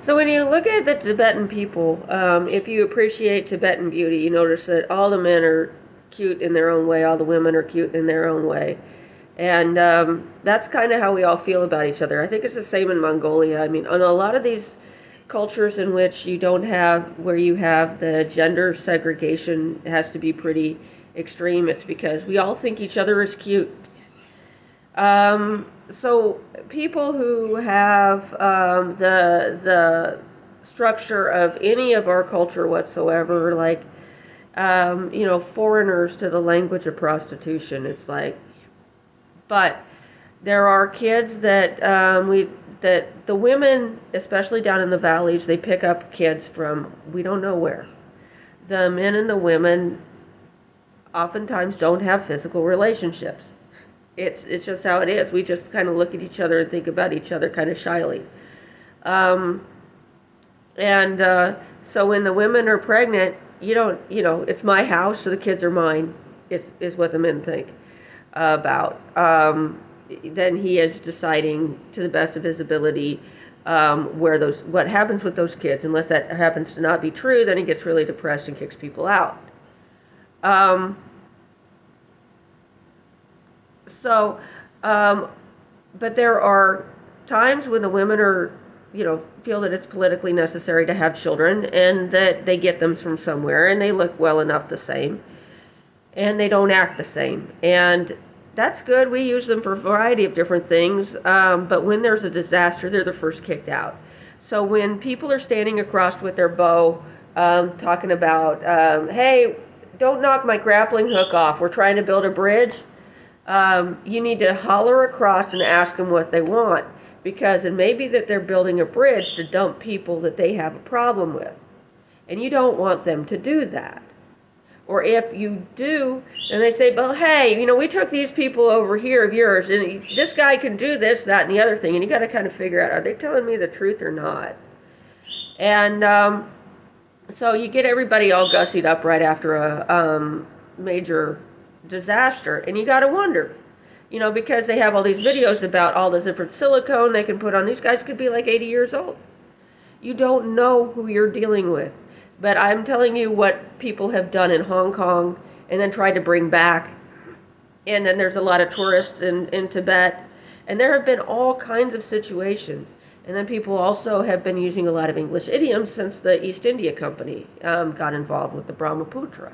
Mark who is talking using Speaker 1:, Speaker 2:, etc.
Speaker 1: So when you look at the Tibetan people, if you appreciate Tibetan beauty, you notice that all the men are cute in their own way, all the women are cute in their own way. And that's kind of how we all feel about each other. I think it's the same in Mongolia. I mean, on a lot of these cultures in which you don't have, where you have the gender segregation has to be pretty extreme, it's because we all think each other is cute. So people who have the structure of any of our culture whatsoever, like foreigners to the language of prostitution, it's like, but there are kids that that the women, especially down in the valleys, they pick up kids from we don't know where. The men and the women oftentimes don't have physical relationships. It's just how it is. We just kind of look at each other and think about each other kind of shyly. And so when the women are pregnant, you don't, it's my house, so the kids are mine, is what the men think about. Then he is deciding to the best of his ability what happens with those kids. Unless that happens to not be true, then he gets really depressed and kicks people out. But there are times when the women are, feel that it's politically necessary to have children and that they get them from somewhere and they look well enough the same and they don't act the same. And that's good. We use them for a variety of different things. But when there's a disaster, they're the first kicked out. So when people are standing across with their bow, talking about, hey, don't knock my grappling hook off. We're trying to build a bridge. You need to holler across and ask them what they want, because it may be that they're building a bridge to dump people that they have a problem with, and you don't want them to do that. Or if you do, and they say, well, hey, we took these people over here of yours, and this guy can do this, that, and the other thing, and you got to kind of figure out, are they telling me the truth or not? And so you get everybody all gussied up right after a major disaster, and you got to wonder, because they have all these videos about all this different silicone they can put on. These guys could be like 80 years old. You don't know who you're dealing with. But I'm telling you what people have done in Hong Kong and then tried to bring back. And then there's a lot of tourists in Tibet. And there have been all kinds of situations. And then people also have been using a lot of English idioms since the East India Company got involved with the Brahmaputra.